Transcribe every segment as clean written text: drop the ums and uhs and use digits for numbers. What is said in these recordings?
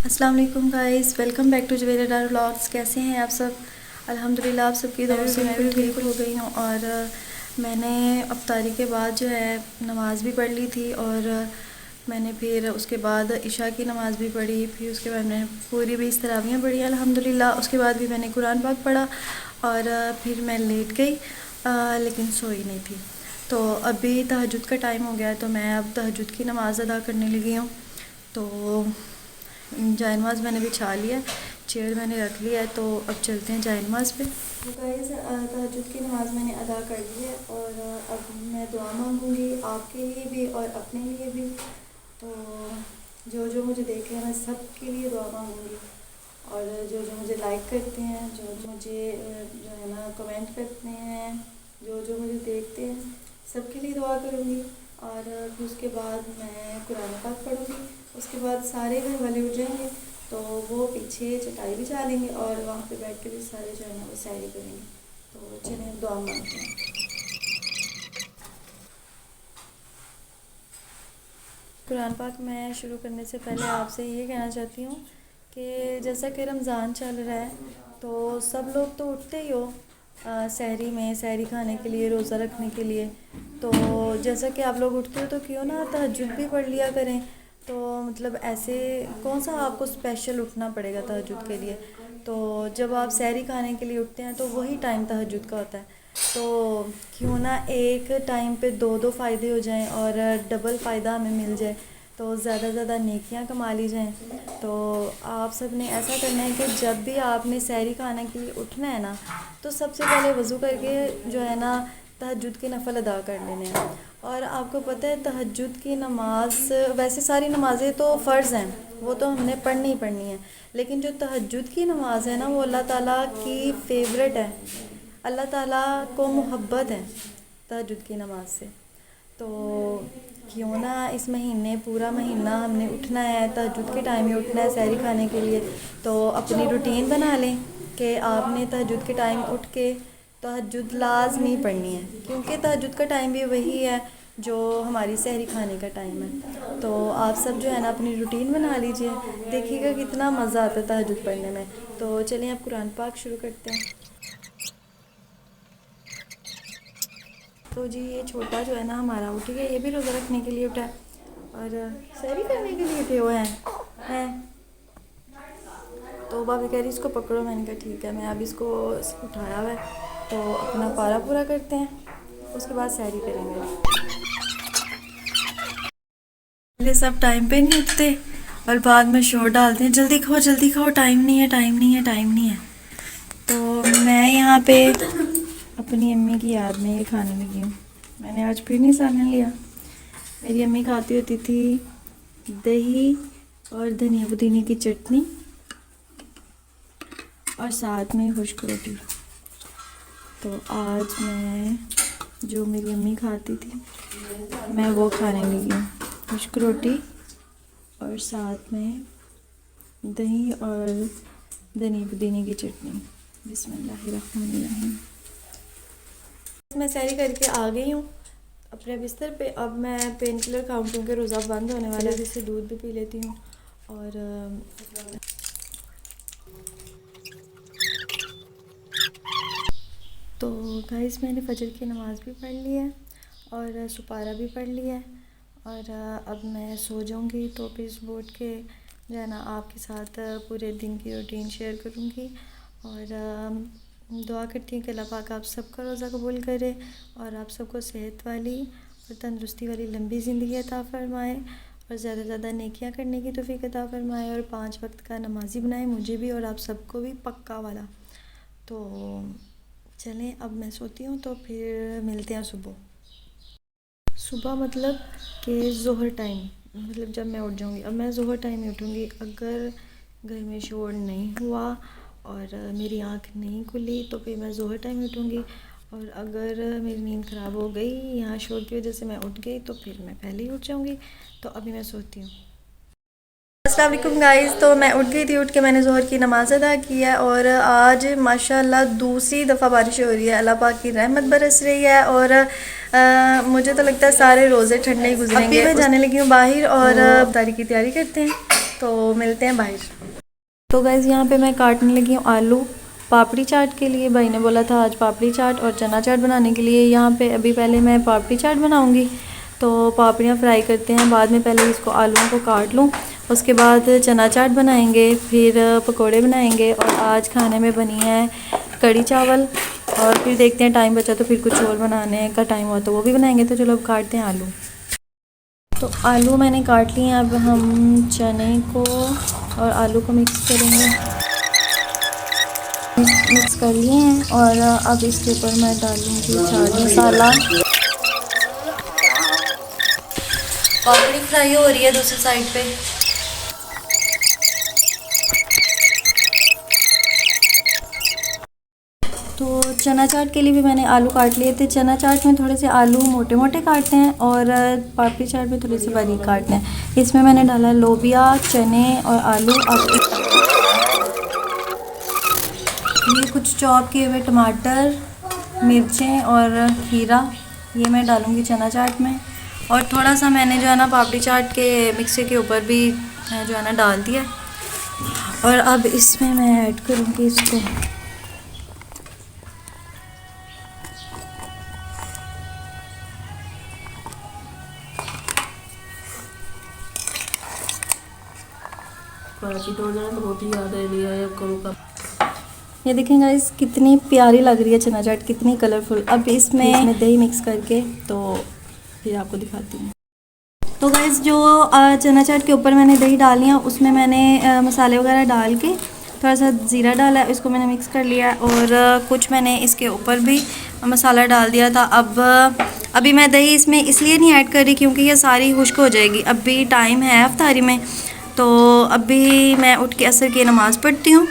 अस्सलाम वालेकुम guys, welcome back to Javera vlogs. कैसे हैं आप सब? अल्हम्दुलिल्लाह आप सबकी दुआ से मैं भी ठीक हो गई हूँ। और मैंने अफ्तारी के बाद जो है नमाज़ भी पढ़ ली थी, और मैंने फिर उसके बाद इशा की नमाज़ भी पढ़ी। फिर उसके बाद मैंने पूरी 20 तरावियाँ पढ़ी अल्हम्दुलिल्लाह। उसके बाद भी मैंने कुरान पाक पढ़ा और फिर मैं लेट गई, लेकिन सोई नहीं थी। तो अभी तहज्जुद का टाइम हो गया है, तो मैं अब तहज्जुद की नमाज़ अदा करने लगी हूँ। तो जायनमाज़ मैंने बिछा लिया, चेयर मैंने रख लिया है, तो अब चलते हैं जायनमाज़ पे। तो गाइस, तहज्जुद की नमाज़ मैंने अदा कर ली है, और अब मैं दुआ मांगूंगी आपके लिए भी और अपने लिए भी। तो जो जो मुझे देख रहे हैं मैं सब के लिए दुआ मांगूंगी, और जो जो मुझे लाइक करते हैं, जो जो मुझे जो है ना कमेंट करते हैं, जो जो मुझे देखते हैं, सबके लिए दुआ करूँगी। और फिर उसके बाद मैं कुरान पाक पढ़ूँगी। उसके बाद सारे घर वाले उठ जाएंगे, तो वो पीछे चटाई बिछा लेंगे और वहाँ पे बैठ के भी सारे जो है ना वो सैरी करेंगे। तो चलिए दुआ मांगते हैं। कुरान पाक मैं शुरू करने से पहले आपसे ये कहना चाहती हूँ कि जैसा कि रमज़ान चल रहा है, तो सब लोग तो उठते ही हो सहरी में, सहरी खाने के लिए, रोज़ा रखने के लिए। तो जैसा कि आप लोग उठते हो, तो क्यों ना तहज्जुद भी पढ़ लिया करें। तो मतलब ऐसे कौन सा आपको स्पेशल उठना पड़ेगा तहज्जुद के लिए। तो जब आप सहरी खाने के लिए उठते हैं, तो वही टाइम तहज्जुद का होता है। तो क्यों ना एक टाइम पे दो दो फ़ायदे हो जाएं और डबल फ़ायदा हमें मिल जाए, तो ज़्यादा से ज़्यादा नेकियां कमा ली जाएं। तो आप सब ने ऐसा करना है कि जब भी आपने सहरी खाने के लिए उठना है ना, तो सबसे पहले वज़ू करके जो है ना तहज्जुद के नफल अदा कर लेने हैं। और आपको पता है तहज्जुद की नमाज़, वैसे सारी नमाज़ें तो फ़र्ज़ हैं, वो तो हमने पढ़नी ही पढ़नी है, लेकिन जो तहज्जुद की नमाज़ है ना, वो अल्लाह ताला की फ़ेवरेट है। अल्लाह ताला को मोहब्बत है तहज्जुद की नमाज से। तो क्यों ना इस महीने, पूरा महीना हमने उठना है, तहज्जुद के टाइम ही उठना है सहरी खाने के लिए। तो अपनी रूटीन बना लें कि आपने तहज्जुद के टाइम उठ के तहज्जुद लाज़मी पढ़नी है, क्योंकि तहज्जुद का टाइम भी वही है जो हमारी सहरी खाने का टाइम है। तो आप सब जो है ना अपनी रूटीन बना लीजिए, देखिएगा कितना मज़ा आता है तहज्जुद पढ़ने में। तो चलिए आप कुरान पाक शुरू करते हैं। तो जी ये छोटा जो है ना हमारा उठ गया, ये भी रोज़ा रखने के लिए उठा है और सहरी करने के लिए उठे हुए हैं। तो भाभी कह रही इसको पकड़ो, मैंने कहा ठीक है। मैं अब इसको उठाया हुआ है, तो अपना पारा पूरा करते हैं, उसके बाद सहरी करेंगे। पहले सब टाइम पे नहीं उठते और बाद में शोर डालते हैं, जल्दी खाओ, टाइम नहीं है, टाइम नहीं है, टाइम नहीं है। तो मैं यहाँ पे अपनी अम्मी की याद में ये खाने लगी हूँ। मैंने आज फिर नहीं सालन लिया। मेरी अम्मी खाती होती थी दही और धनिया पुदीने की चटनी और साथ में खुश्क रोटी। तो आज मैं जो मेरी अम्मी खाती थी मैं वो खाने लगी हूँ, खुश्क रोटी और साथ में दही और धनिया पुदीने की चटनी। बिस्मिल्लाहिर्रहमानिर्रहीम। मैं सहरी करके आ गई हूँ अपने बिस्तर पे। अब मैं पेन किलर खाऊँ क्योंकि रोज़ा बंद होने वाला है। जिससे दूध भी पी लेती हूँ। और तो गाइस मैंने फजर की नमाज़ भी पढ़ ली है और सुपारा भी पढ़ लिया है, और अब मैं सो जाऊँगी। तो फिर सुबह उठ के जो है ना आपके साथ पूरे दिन की रूटीन शेयर करूँगी, और दुआ करती हूँ कि अल्लाह पाक आप सबका रोज़ा कबूल करे और आप सबको सेहत वाली और तंदुरुस्ती वाली लंबी ज़िंदगी अता फ़रमाए, और ज़्यादा से ज़्यादा नेकियां करने की तौफ़ीक अता फ़रमाए, और 5 वक्त का नमाज़ी बनाए मुझे भी और आप सबको भी पक्का वाला। तो चलें अब मैं सोती हूँ, तो फिर मिलते हैं सुबह। सुबह मतलब कि ज़ोहर टाइम, मतलब जब मैं उठ जाऊँगी। अब मैं ज़ोहर टाइम में उठूँगी। अगर घर में शोर नहीं हुआ और मेरी आँख नहीं खुली तो फिर मैं ज़ोहर टाइम में उठूँगी, और अगर मेरी नींद ख़राब हो गई यहाँ शोर की वजह से मैं उठ गई तो फिर मैं पहले ही उठ जाऊँगी। तो अभी मैं सोती हूँ। अस्सलाम वालेकुम गाइस। तो मैं उठ गई थी, उठ के मैंने ज़ोहर की नमाज़ अदा की है, और आज माशाल्लाह दूसरी दफ़ा बारिश हो रही है। अल्लाह पाक की रहमत बरस रही है, और मुझे तो लगता है सारे रोज़े ठंडे ही गुजरेंगे। अभी मैं जाने लगी हूँ बाहर, और इफ्तारी की तैयारी करते हैं। तो मिलते हैं बाहर। तो गाइज़ यहाँ पे मैं काटने लगी हूँ आलू पापड़ी चाट के लिए। भाई ने बोला था आज पापड़ी चाट और चना चाट बनाने के लिए। यहाँ पे अभी पहले मैं पापड़ी चाट बनाऊँगी, तो पापड़ियाँ फ्राई करते हैं, बाद में पहले इसको आलूओं को काट लूँ, उसके बाद चना चाट बनाएंगे, फिर पकोड़े बनाएंगे। और आज खाने में बनी है कढ़ी चावल, और फिर देखते हैं टाइम बचा तो फिर कुछ और बनाने का टाइम हुआ तो वो भी बनाएंगे। तो चलो अब काटते हैं आलू। तो आलू मैंने काट लिए, अब हम चने को और आलू को मिक्स करेंगे। मिक्स कर लिए हैं और अब इसके ऊपर मैं डालूँगी चाट मसाला। पापड़ी फ्राई हो रही है दूसरी साइड पे। तो चना चाट के लिए भी मैंने आलू काट लिए थे। चना चाट में थोड़े से आलू मोटे मोटे काटते हैं और पापड़ी चाट में थोड़े से बारीक काटते हैं। इसमें मैंने डाला लोबिया, चने और आलू। ये कुछ चॉप किए हुए टमाटर, मिर्चें और खीरा, ये मैं डालूँगी चना चाट में। और थोड़ा सा मैंने जो है ना पापड़ी चाट के मिक्सर के ऊपर भी जो है ना डाल दिया। और अब इसमें मैं ऐड करूँगी इसको ये देखें गाइस कितनी प्यारी लग रही है चना चाट, कितनी कलरफुल। अब इसमें दही मिक्स करके तो फिर आपको दिखाती हूँ। तो गाइस जो चना चाट के ऊपर मैंने दही डाली है, उसमें मैंने मसाले वगैरह डाल के थोड़ा सा ज़ीरा डाला है, इसको मैंने मिक्स कर लिया। और कुछ मैंने इसके ऊपर भी मसाला डाल दिया था। अब अभी मैं दही इसमें इसलिए नहीं ऐड कर रही क्योंकि ये सारी खुश्क हो जाएगी। अभी टाइम है इफ्तारी में, तो अभी मैं उठ के असर की नमाज़ पढ़ती हूँ।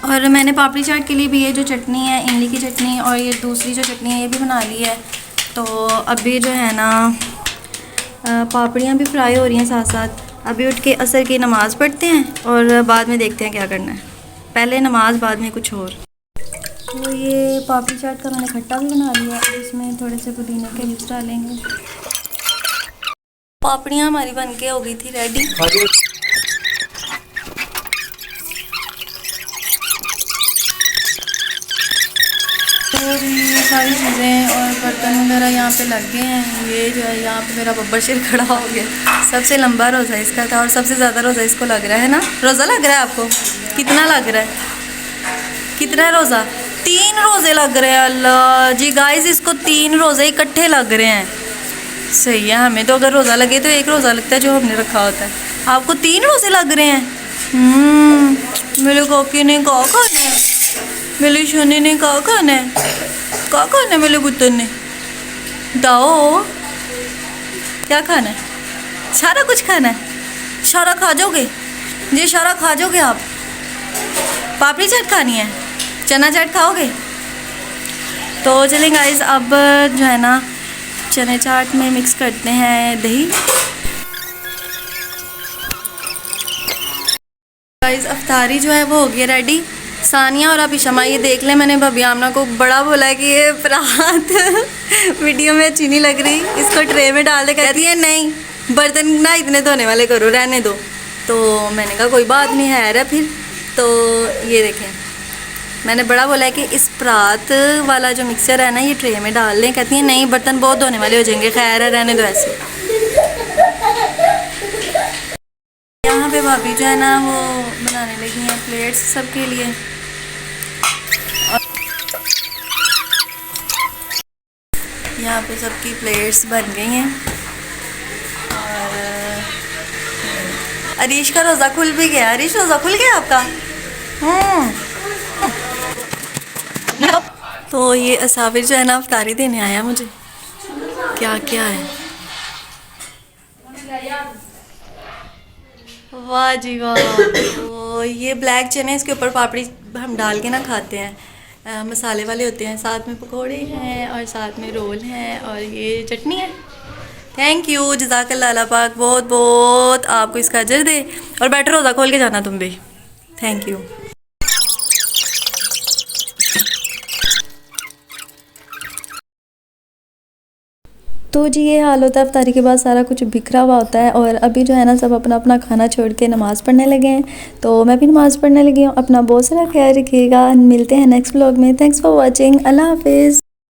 और मैंने पापड़ी चाट के लिए भी ये जो चटनी है, इमली की चटनी, और ये दूसरी जो चटनी है ये भी बना ली है। तो अभी जो है ना पापड़ियाँ भी फ्राई हो रही हैं साथ साथ। अभी उठ के असर की नमाज़ पढ़ते हैं और बाद में देखते हैं क्या करना है। पहले नमाज, बाद में कुछ और। तो ये पापड़ी चाट का मैंने खट्टा भी बना लिया है, इसमें थोड़े से पुदीने के लीव्स डालेंगे। पापड़ियाँ हमारी बन के हो गई थी रेडी। और ये सारी चीज़ें और बर्तन वगैरह यहाँ पे लग गए हैं। ये जो है यहाँ पे मेरा बब्बर शेर खड़ा हो गया। सबसे लंबा रोज़ा इसका था और सबसे ज़्यादा रोज़ा इसको लग रहा है ना। रोज़ा लग रहा है आपको? कितना लग रहा है? कितना है रोज़ा? 3 रोज़े लग रहे हैं। अल्लाह जी गाइस, इसको 3 रोज़े इकट्ठे लग रहे हैं। सही है, हमें तो अगर रोज़ा लगे तो 1 रोज़ा लगता है जो हमने रखा होता है। आपको 3 रोज़े लग रहे हैं। मेरे काकी ने कहा खाना है, मेरी शनी ने कहा खाना है, क्या खाना है मेरे पुत्र ने? दाओ क्या खाना है? सारा कुछ खाना है। सारा खा जाओगे जी? सारा खा जाओगे आप? पापड़ी चाट खानी है, चना चाट खाओगे? तो चलें गाइस, अब जो है ना चने चाट में मिक्स करते हैं दही। गाइस अफ्तारी जो है वो हो गई रेडी। सानिया और अभी शमा, ये देख लें, मैंने भाभी आमना को बड़ा बोला है कि ये परात वीडियो में अच्छी नहीं लग रही, इसको ट्रे में डाल दे। कहती है नहीं, बर्तन ना इतने धोने वाले करो, रहने दो। तो मैंने कहा कोई बात नहीं है फिर। तो ये देखें, मैंने बड़ा बोला है कि इस परात वाला जो मिक्सचर है ना ये ट्रे में डाल लें। कहती है नहीं, बर्तन बहुत धोने वाले हो जाएंगे, खैर है रहने दो ऐसे। यहाँ पे भाभी जो है ना वो बनाने लगी हैं प्लेट्स सबके लिए। यहाँ पे सबकी प्लेट्स बन गई हैं। और अरीश का रोज़ा खुल भी गया। अरीश रोज़ा खुल गया आपका? तो ये असाफिर जो है ना अफ्तारी देने आया मुझे। क्या क्या है? वाह जी वाह। तो ये ब्लैक चने, इसके ऊपर पापड़ी हम डाल के ना खाते हैं, मसाले वाले होते हैं। साथ में पकोड़े हैं और साथ में रोल हैं और ये चटनी है। थैंक यू, जज़ाकल्लाह, अल्लाह पाक बहुत बहुत आपको इसका अजर दे। और बैठो, रोज़ा खोल के जाना तुम भी। Thank you. तो जी ये हाल होता है, इफ्तारी के बाद सारा कुछ बिखरा हुआ होता है और अभी जो है ना सब अपना अपना खाना छोड़ के नमाज़ पढ़ने लगे हैं। तो मैं भी नमाज़ पढ़ने लगी हूँ। अपना बहुत सारा ख्याल रखिएगा, मिलते हैं नेक्स्ट व्लॉग में। थैंक्स फॉर वॉचिंग, अल्लाह हाफिज़।